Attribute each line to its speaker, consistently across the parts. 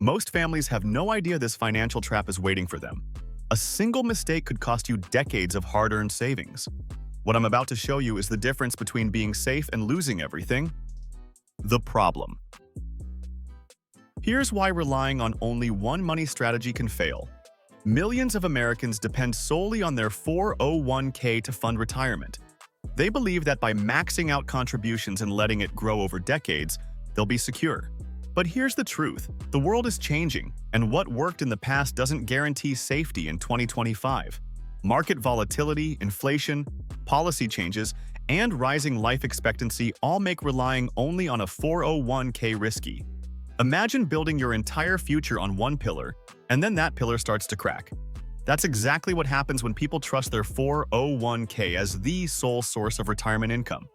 Speaker 1: Most families have no idea this financial trap is waiting for them. A single mistake could cost you decades of hard-earned savings. What I'm about to show you is the difference between being safe and losing everything. The problem. Here's why relying on only one money strategy can fail. Millions of Americans depend solely on their 401k to fund retirement. They believe that by maxing out contributions and letting it grow over decades, they'll be secure. But here's the truth. The world is changing, and what worked in the past doesn't guarantee safety in 2025. Market volatility, inflation, policy changes, and rising life expectancy all make relying only on a 401k risky. Imagine building your entire future on one pillar, and then that pillar starts to crack. That's exactly what happens when people trust their 401k as the sole source of retirement income.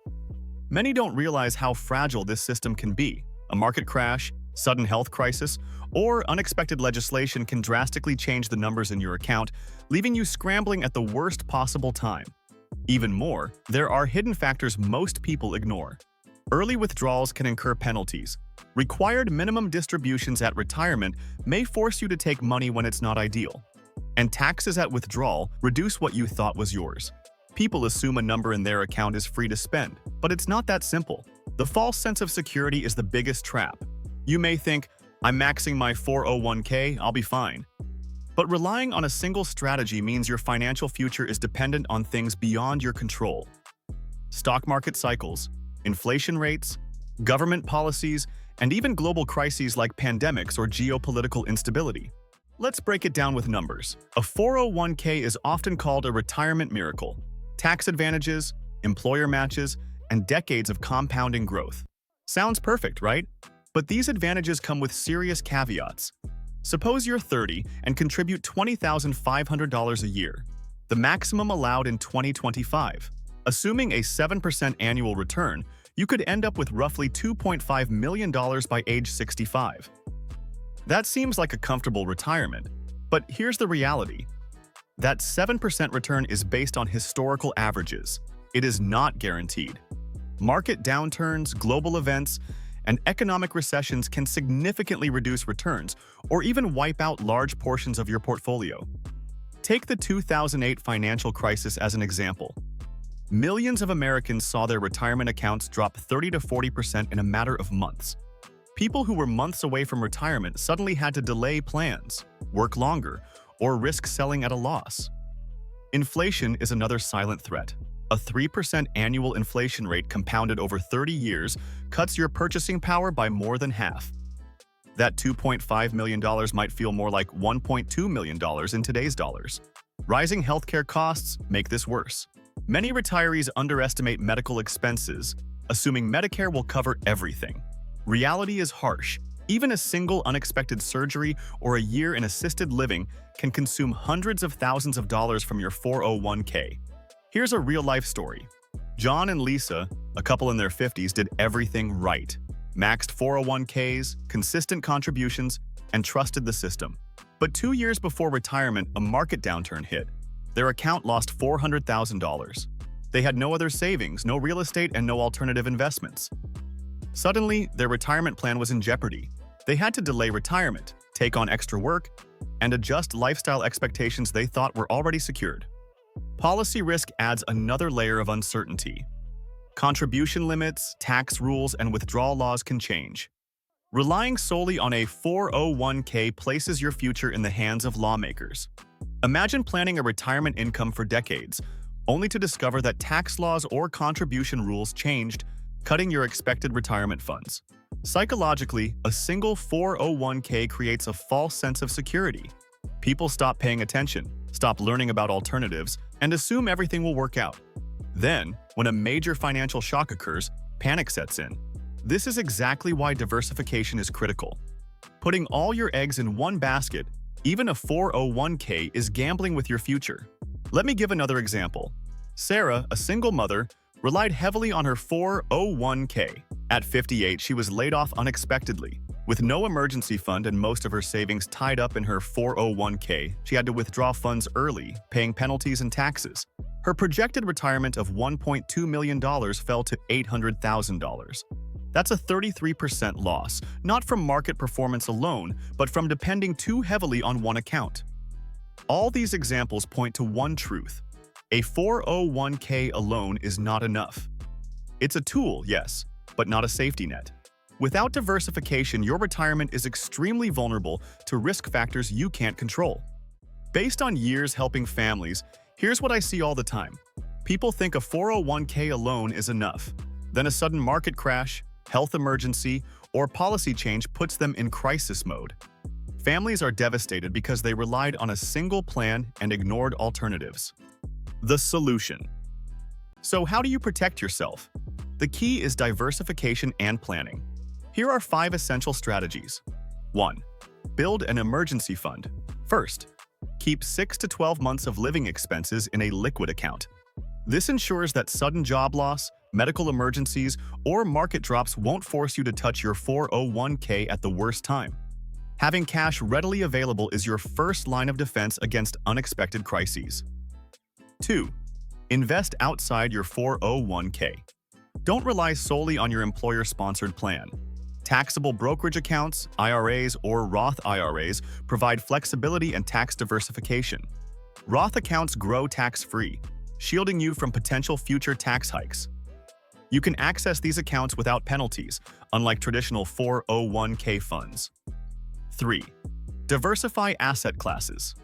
Speaker 1: Many don't realize how fragile this system can be. A market crash, sudden health crisis, or unexpected legislation can drastically change the numbers in your account, leaving you scrambling at the worst possible time. Even more, there are hidden factors most people ignore. Early withdrawals can incur penalties. Required minimum distributions at retirement may force you to take money when it's not ideal. And taxes at withdrawal reduce what you thought was yours. People assume a number in their account is free to spend, but it's not that simple. The false sense of security is the biggest trap. You may think, I'm maxing my 401k, I'll be fine. But relying on a single strategy means your financial future is dependent on things beyond your control. Stock market cycles, inflation rates, government policies, and even global crises like pandemics or geopolitical instability. Let's break it down with numbers. A 401k is often called a retirement miracle. Tax advantages, employer matches, and decades of compounding growth. Sounds perfect, right? But these advantages come with serious caveats. Suppose you're 30 and contribute $20,500 a year, the maximum allowed in 2025. Assuming a 7% annual return, you could end up with roughly $2.5 million by age 65. That seems like a comfortable retirement, but here's the reality. That 7% return is based on historical averages. It is not guaranteed. Market downturns, global events, and economic recessions can significantly reduce returns or even wipe out large portions of your portfolio. Take the 2008 financial crisis as an example. Millions of Americans saw their retirement accounts drop 30 to 40% in a matter of months. People who were months away from retirement suddenly had to delay plans, work longer, or risk selling at a loss. Inflation is another silent threat. A 3% annual inflation rate compounded over 30 years cuts your purchasing power by more than half. That $2.5 million might feel more like $1.2 million in today's dollars. Rising healthcare costs make this worse. Many retirees underestimate medical expenses, assuming Medicare will cover everything. Reality is harsh. Even a single unexpected surgery or a year in assisted living can consume hundreds of thousands of dollars from your 401k. Here's a real-life story. John and Lisa, a couple in their 50s, did everything right. Maxed 401ks, consistent contributions, and trusted the system. But 2 years before retirement, a market downturn hit. Their account lost $400,000. They had no other savings, no real estate, and no alternative investments. Suddenly, their retirement plan was in jeopardy. They had to delay retirement, take on extra work, and adjust lifestyle expectations they thought were already secured. Policy risk adds another layer of uncertainty. Contribution limits, tax rules, and withdrawal laws can change. Relying solely on a 401k places your future in the hands of lawmakers. Imagine planning a retirement income for decades, only to discover that tax laws or contribution rules changed, cutting your expected retirement funds. Psychologically, a single 401k creates a false sense of security. People stop paying attention, stop learning about alternatives, and assume everything will work out. Then, when a major financial shock occurs, panic sets in. This is exactly why diversification is critical. Putting all your eggs in one basket, even a 401k, is gambling with your future. Let me give another example. Sarah, a single mother, relied heavily on her 401k. At 58, she was laid off unexpectedly. With no emergency fund and most of her savings tied up in her 401k, she had to withdraw funds early, paying penalties and taxes. Her projected retirement of $1.2 million fell to $800,000. That's a 33% loss, not from market performance alone, but from depending too heavily on one account. All these examples point to one truth. A 401k alone is not enough. It's a tool, yes, but not a safety net. Without diversification, your retirement is extremely vulnerable to risk factors you can't control. Based on years helping families, here's what I see all the time. People think a 401k alone is enough. Then a sudden market crash, health emergency, or policy change puts them in crisis mode. Families are devastated because they relied on a single plan and ignored alternatives. The solution. So how do you protect yourself? The key is diversification and planning. Here are 5 essential strategies. 1. Build an emergency fund. First, keep 6 to 12 months of living expenses in a liquid account. This ensures that sudden job loss, medical emergencies, or market drops won't force you to touch your 401k at the worst time. Having cash readily available is your first line of defense against unexpected crises. 2. Invest outside your 401k. Don't rely solely on your employer-sponsored plan. Taxable brokerage accounts, IRAs, or Roth IRAs provide flexibility and tax diversification. Roth accounts grow tax-free, shielding you from potential future tax hikes. You can access these accounts without penalties, unlike traditional 401k funds. 3. Diversify asset classes.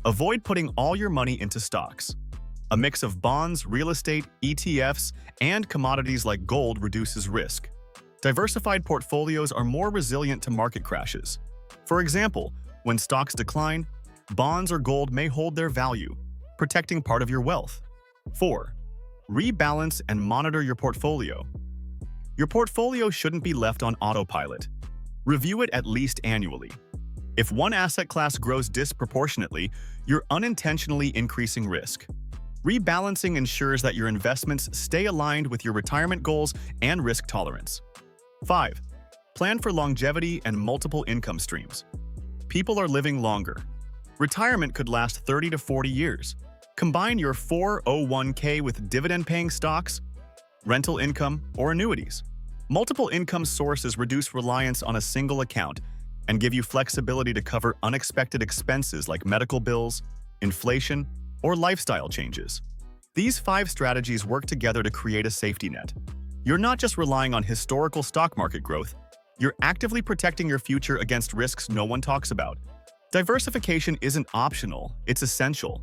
Speaker 1: Avoid putting all your money into stocks. A mix of bonds, real estate, ETFs, and commodities like gold reduces risk. Diversified portfolios are more resilient to market crashes. For example, when stocks decline, bonds or gold may hold their value, protecting part of your wealth. 4. Rebalance and monitor your portfolio. Your portfolio shouldn't be left on autopilot. Review it at least annually. If one asset class grows disproportionately, you're unintentionally increasing risk. Rebalancing ensures that your investments stay aligned with your retirement goals and risk tolerance. 5. Plan for longevity and multiple income streams. People are living longer. Retirement could last 30 to 40 years. Combine your 401k with dividend-paying stocks, rental income, or annuities. Multiple income sources reduce reliance on a single account and give you flexibility to cover unexpected expenses like medical bills, inflation, or lifestyle changes. These 5 strategies work together to create a safety net. You're not just relying on historical stock market growth, you're actively protecting your future against risks no one talks about. Diversification isn't optional, it's essential.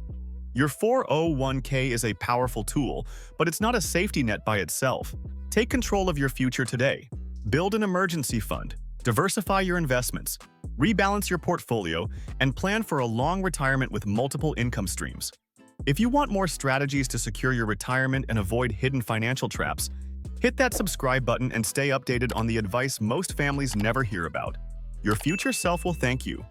Speaker 1: Your 401k is a powerful tool, but it's not a safety net by itself. Take control of your future today. Build an emergency fund, diversify your investments, rebalance your portfolio, and plan for a long retirement with multiple income streams. If you want more strategies to secure your retirement and avoid hidden financial traps, hit that subscribe button and stay updated on the advice most families never hear about. Your future self will thank you.